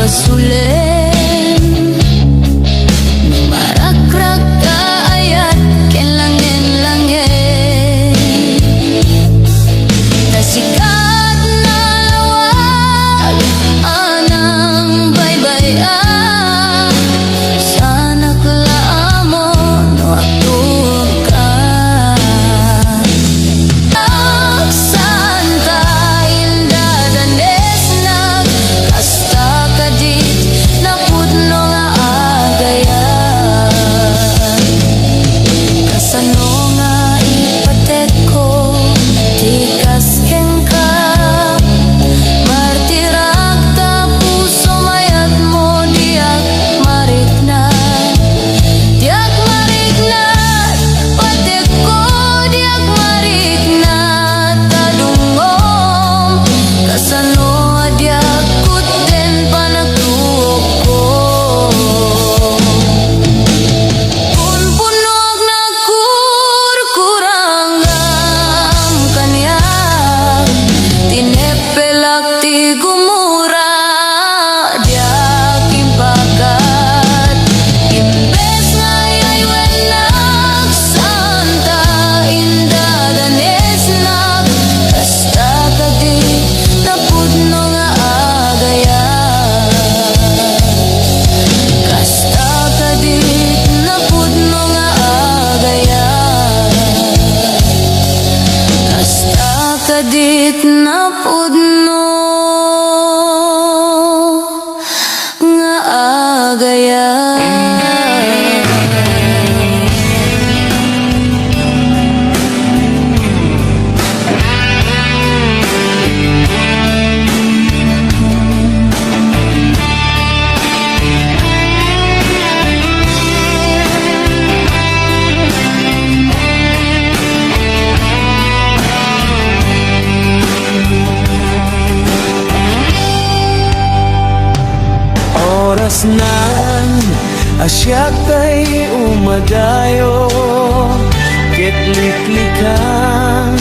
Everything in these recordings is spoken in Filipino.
pasulen marakrak kaayat ken langin-langin tasikat na lawag anang baybayan sana klaamo no aktur ka Santa inda danes nag kasta kadit na pudno nga agayan kasano nga ipatek ko tikas ken ka martirak ta puso mayat mo diak mariknat patek ko diak mariknat tadungom kasano diak kuten panagtuok ko kun punog na kurkurangam kanya tinepelak ti gumura diak imbagat imbes ngayay wenak santa inda danes nak kasta kadi napudno nga agayan kasta kadi napudno nga agayan kasta kadit napudno nga agayan. Oras nan asyak tay umadayo kitliklikan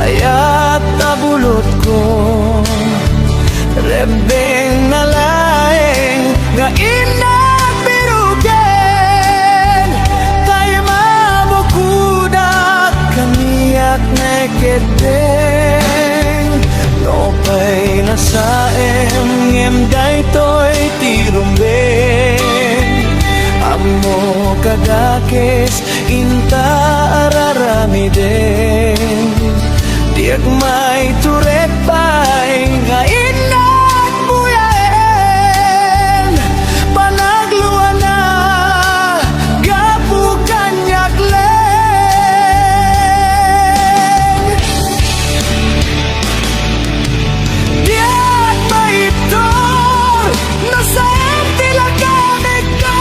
ayat tabulot ko rebeng nalaeng nga inabirugen tay mabukudak kaniyak neketeng nopay nasaem ngem daytoy tirumbeng amo kadakes inta araramiden diag may turek pay nga inat buyaen panagluan na gapu kanyak leng diag maitor nasayang tilagamit ko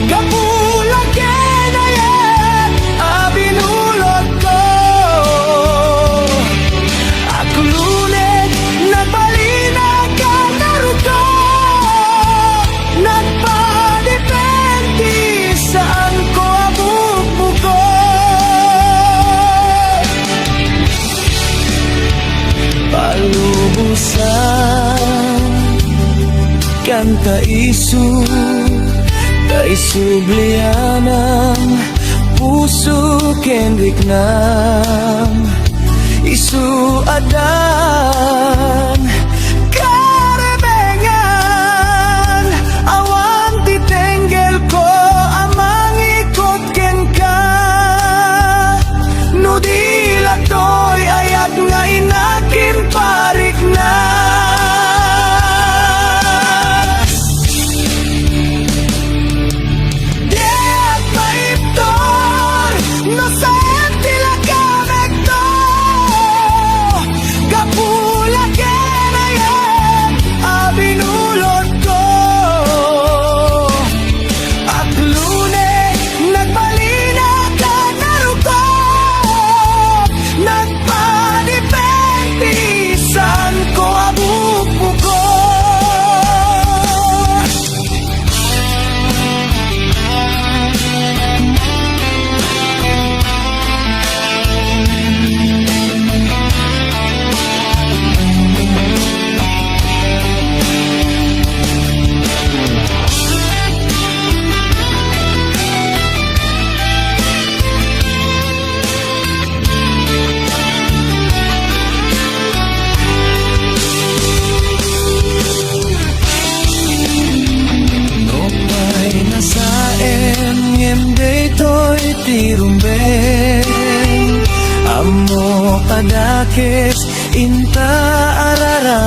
gapulang kenayan abinulot ko ako lunet nagbalinag ka naruto nagpadepende saan ko abugbugo palubusan kanta isu blianang puso kendrik nam isu adan karebengan awan titenggel ko amang ikot ken ka nudilat toy ayat nga inakin parik na diak maiptor nasayang tilagamit to gapulat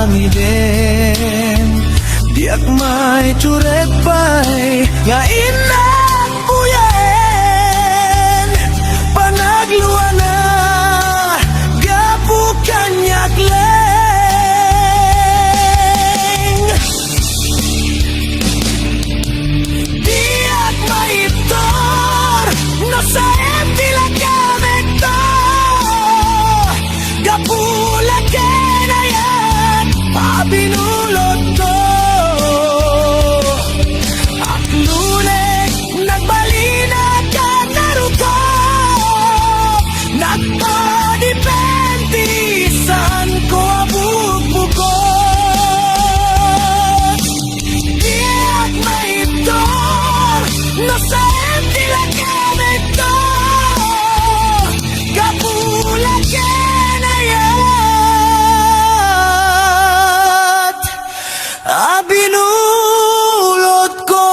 kami din. Diak may turet pa'y nga inak uyen. Panagluwa na gapu kanyak leng. Diak may itor no sa tila kami to. Gapula kenayan abinulot to. Binulot ko.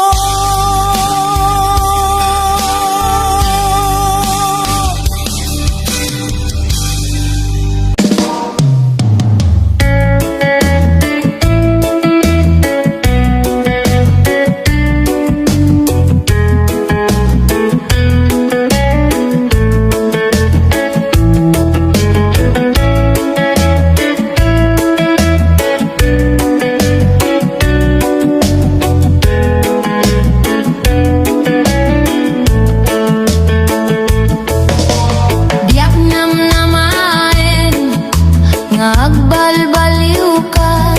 Agbalbaliw ka,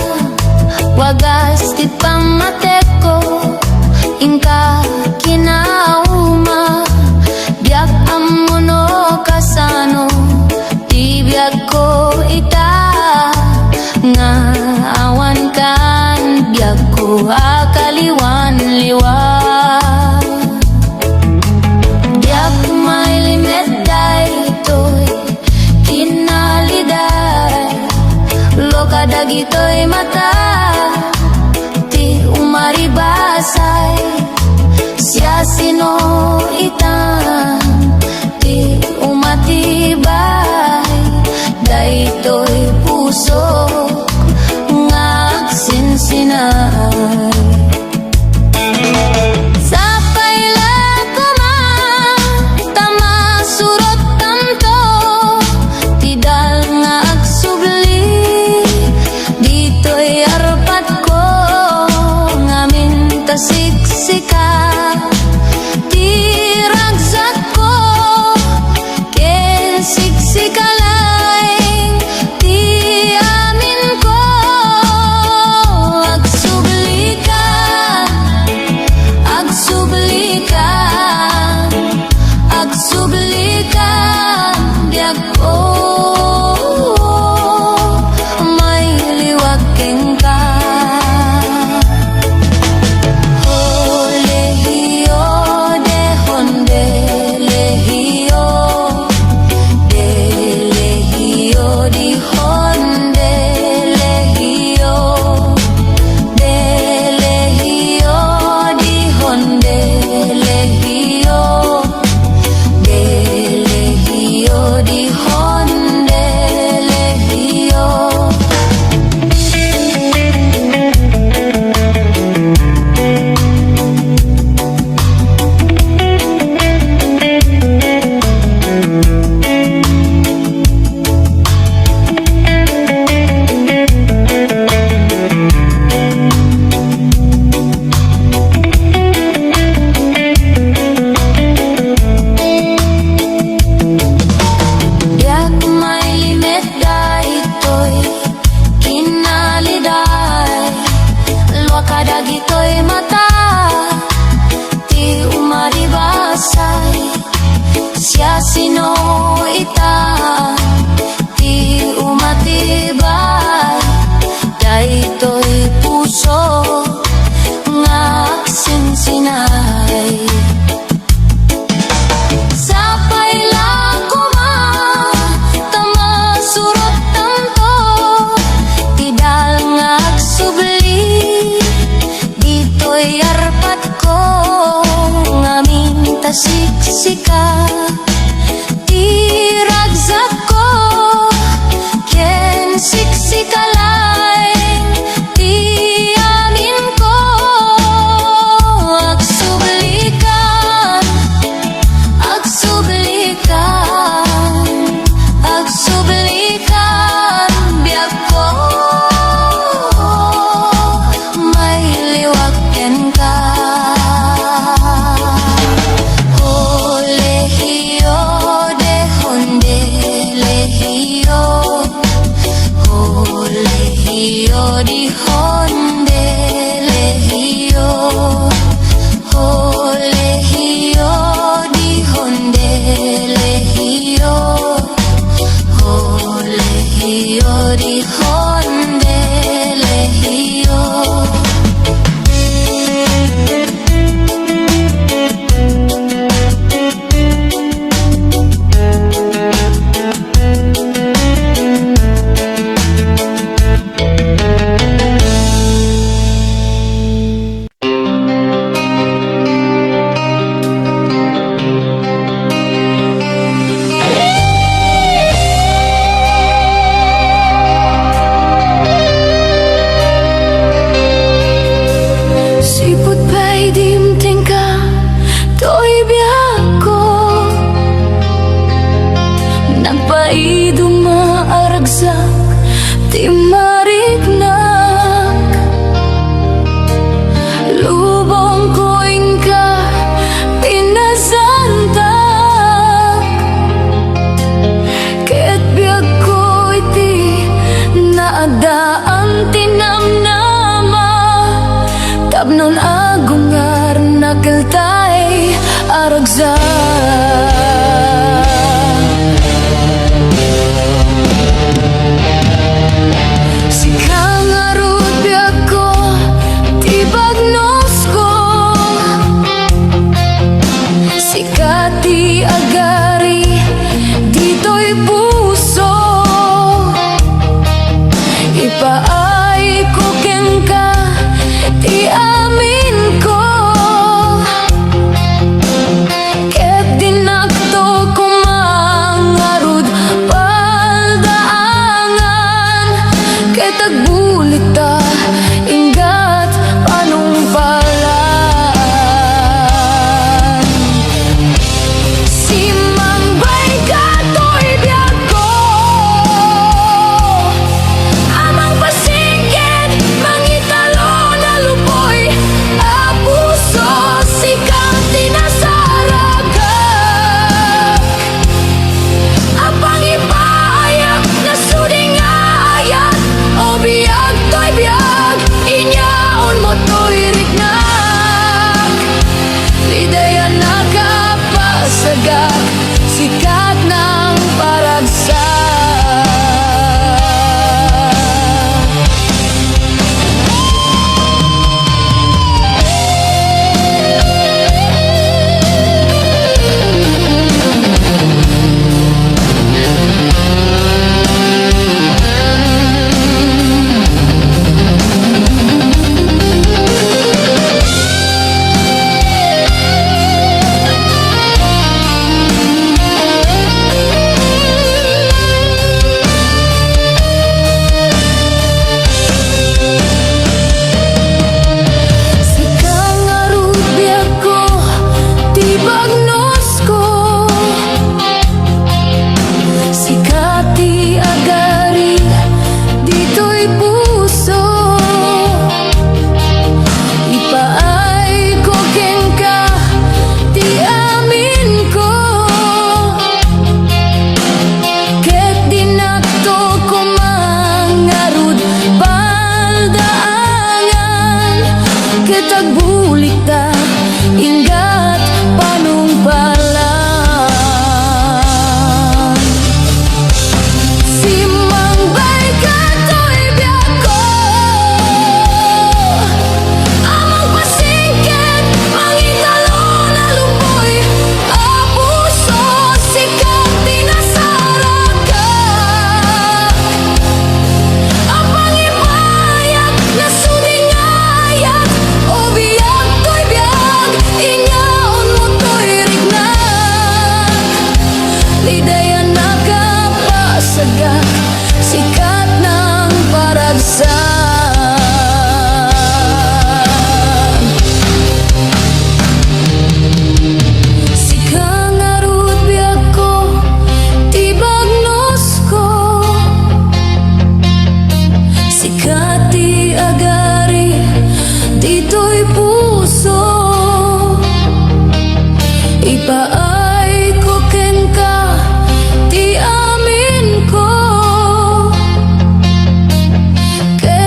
wagas ti pamateko, ingka kinauma, biyak amuno kasano, ti biyak ko ita, nga awan kan, biyak ko akaliwan liwan. Biyak may limit daytoy, kinaliday, lokada gito'y mata, ti umaribasay, siya sino itan, ti umatibay, dayto'y puso, ngagsinsinay. Sapay ko man, tama surot tanto, tidal nga agsubli, dito'y arpat ko, ngamin tasiksika, tiragsak ko, ken siksikalaing, ti amin ko, agsubli ka, agsubli ka, agsubli ka, diyak ko, may liwag keng ka. Oh, lehiyo, dehonde, lehiyo, de lehiyo, dihonde, lehiyo, de lehiyo, dihonde, lehiyo, de lehiyo, dihonde, lehiyo. Diyak may limit daytoy, kinaliday, lokada gito'y mata, ti umaribasay, siya sino ita, ti umatibay, dayto'y puso, ngagsinsinay. Sapay ko man, tama surot tanto, tidal nga agsubli, dito'y arpat ko, ngamin tasiksika, tiragsak ko, ken siksikalaing, Lehio di honde lehio, oh lehio di honde lehio, oh lehio di honde lehio. Siput pa'y dimting ka, to'y biyako. Nagpaido maaragsak, di marignak. Lubong ko'y ka, pinasantak. Ket biyag ko'y ti, naadaan tinamnama. Tapnon agungar nakeltay aragza. Sikang arut biag ko, tibagnos ko. Sikati agari, dito'y puso. Ipaay ko ken ka, di amin ko. Ket dinakto ko mangarud paldaangan. Ket agbulita ingat panungpalan. Simambay ka to'y biyag ko, amang pasigit mangitalo na lupoy. Apuso sikang tinasaragan, apang ipaayap na suding ayat. O biyag to'y biyag, inyaon mo to'y rignak. Lidaya nakapasagak, sikat ng paragsak. Sikang arut biag ko, tibagnos ko. Sikati agari, dito'y puso. Ipaay ko ken ka, di amin ko. Ket dinakto ko mangarud paldaangan. Ket agbulik ta ingat panungpalan. Simambay ka to'y biyag ko, amang pasigit mangitalo na lupoy. Apuso sikang tinasaragan, apang ipaayap na suding ayat. O biyag to'y biyag, inyaon mo to'y rignak. Lidaya nakapasagak, sikat ng paragsak. Sikang arut biag ko, tibagnos ko. Sikati agari, dito'y puso. Ipaay ko ken ka, di amin ko. Ket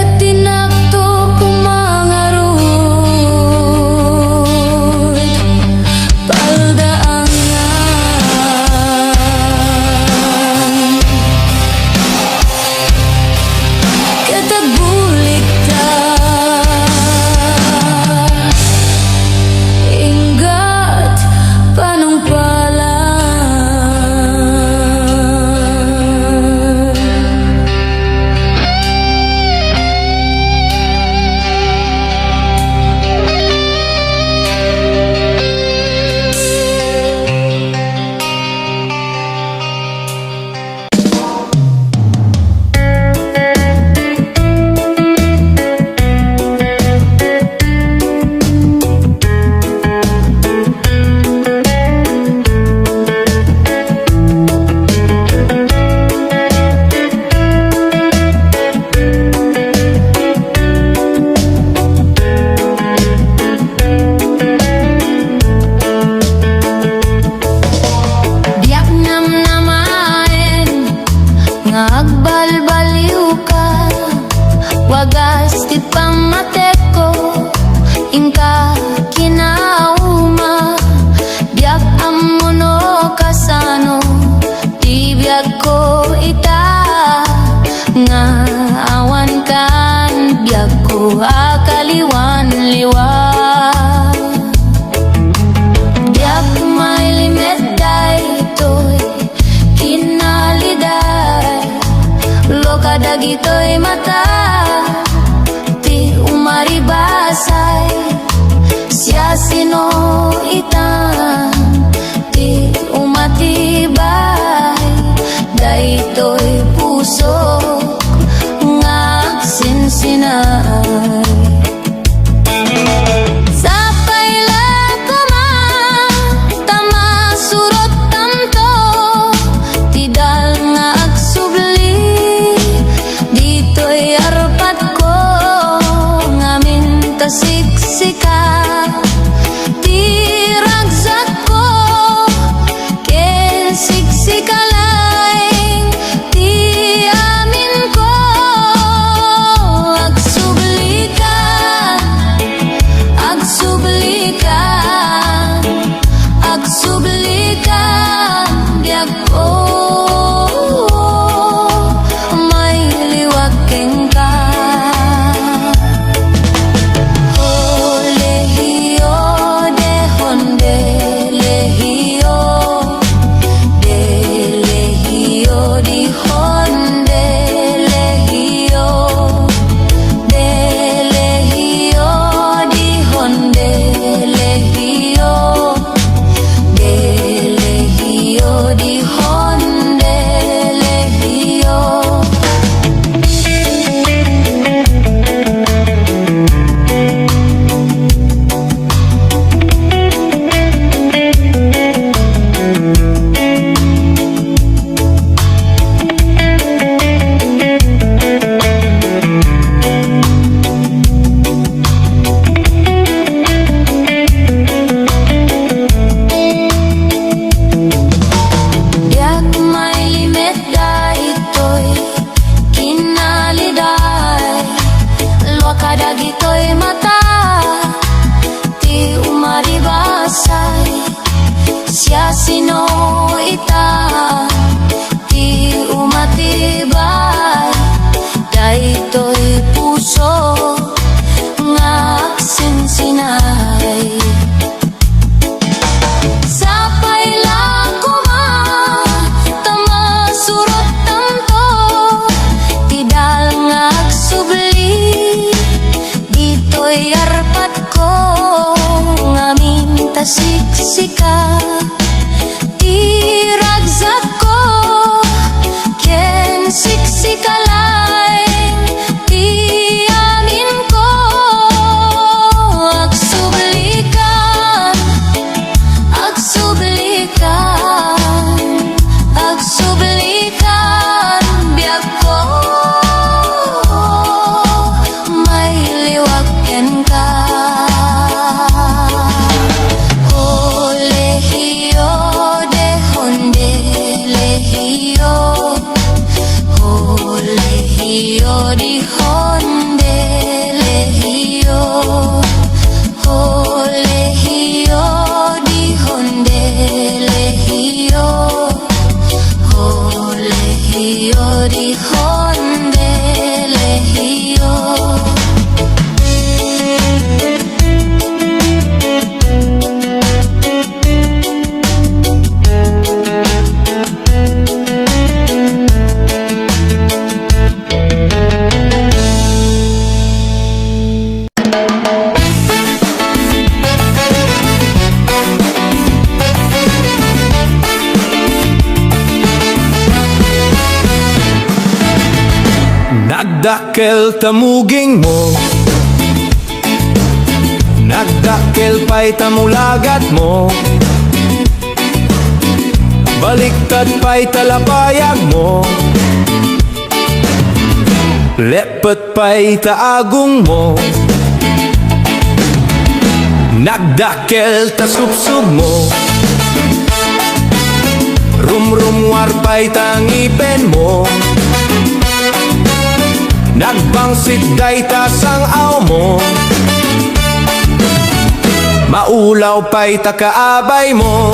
Agas di pamateko ingka kinauma biak amono kasano di biak ko ita nga awan kan biak ko akaliwan liwan biak may limit toy kinaliday loka dagitoy mata ti umaribasay siya sino itan ti umatibay daytoy puso nga sinsinay sa paila kama tama surot tanto tidal nga agsubli dito'y arpat ko ngamin tasiksika tiragsak ko ken siksikalaing ti amin ko agsubli ka agsubli ka agsubli ka biag ko may liwageng ka oh lehiyo de honde lehiyo de lehiyo di honde lehiyo de lehiyo di honde lehiyo de lehiyo di honde lehiyo Yak may limit daytoy kinaliday luaka dagitoy mata ti umaribasay siya sino ita ti umatibay daytoy puso nga sinsinay sa paila kuma tama surot tanto tidal nga agsubli dito'y arpat ko ngamin tasiksika tiragsak ko ken siksikalaing ti amin ko agsublikan agsublikan agsublikan biag ko may liwagken ka oh lehiyo de honde lehiyo oh lehiyo di honde lehiyo oh lehiyo di honde lehiyo oh lehiyo di honde lehiyo Nagdakkel tamuging mo, nagdakkel pa'y tamulagat mo, baliktad pa'y talapayag mo, lepet pa'y taagong mo, nagdakkel tasubsub mo, rumrumwar pa'y tangipen mo, Nagbangsit dayta sang aw mo, maulaw pa'y takaabay mo.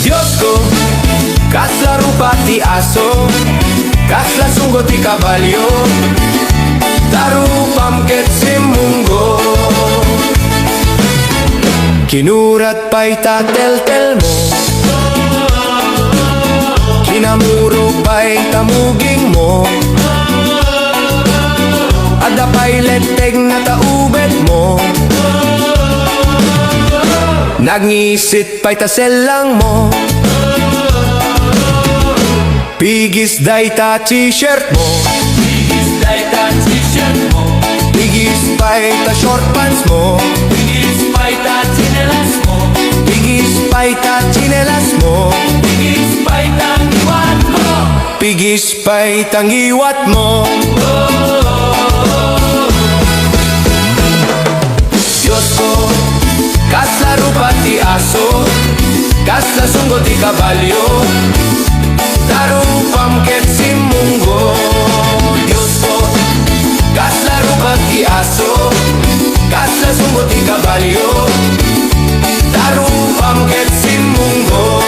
Diyos ko, kasla rupa ti aso, kasla sunggo ti kabalyo, tarupam ket simunggo. Kinurat pa'y tatel-tel mo, kinamuro pa'y tamuging mo, ada pa'y leteg na taubet mo, nagngisit pa'y taselang mo, pigis dayta t-shirt mo, Pigis dayta t-shirt mo, pigis pa'y ta short pants mo, pigis paita chinelas mo, pigis pa'y ta chinelas mo, pigis paita iwan mo. pigis pa'y tangiwat mo. Diyos ko, kasla rupa ti aso, kasla sunggo ti kabalyo, tarupam ket simunggo. Diyos ko, kasla rupa ti aso, kasla sunggo ti kabalyo, tarupam ket simunggo.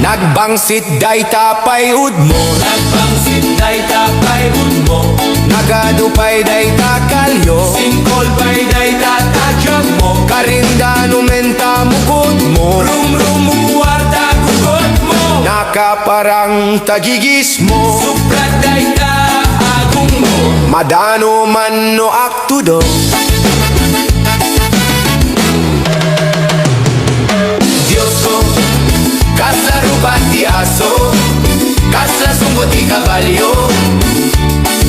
Nagbangsit dayta pa'y udmo, Nagbangsit dayta payud mo, nagadupay dayta kalyo, singkol pay dayta tadyak mo, karinda numenta mukod mo, rumrumuwarta kugot mo, nakaparang tagigis mo, suprat dayta agung mo. madano man no aktudo. Diyos ko, kasla rupa ti aso, kasla sunggo ti kabalyo,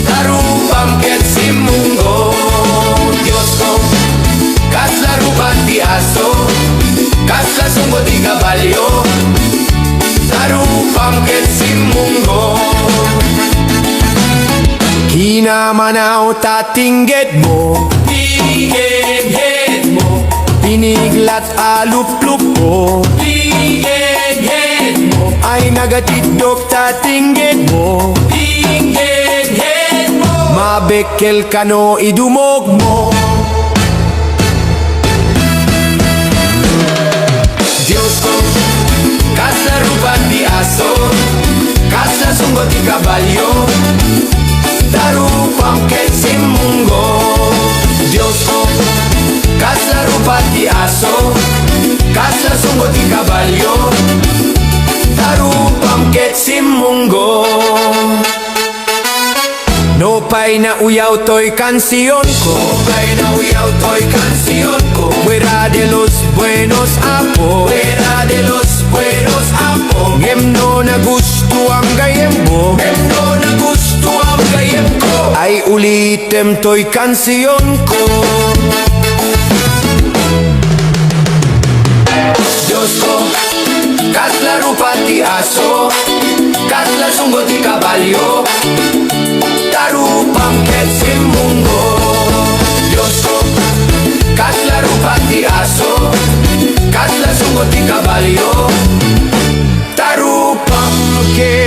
tarupam ket simunggo. Diyos ko, kasla rupa ti aso, kasla sunggo ti kabalyo, tarupam ket simunggo. Kinamanaw tatingget mo, Tinged mo, piniglat alup-lup ko, tinged mo, ay nagatidok tatingget mo, tinged mo. mabekkel kano idumog mo. Diyos ko, kasla rupa ti aso, kasla sunggo ti kabalyo, tarupam ket simunggo. Diyos ko, kasla rupa ti aso, kasla sunggo ti kabalyo, tarupam ket simunggo. No pa'y nauyaw to'y kansiyon ko, Pay na uyaw to'y kansyon ko, fuera de los buenos apo, Fuera de los buenos apo, ngem no na gusto ang gayem mo, Endo na gusto ang gayem ko. ay ulitem to'y kansiyon ko. Diyos ko, kasla rupa ti aso, kasla sunggo ti kabalyo, tarupam ket simunggo. Diyos ko, kasla rupa ti aso, kasla sunggo ti kabalyo, tarupam ket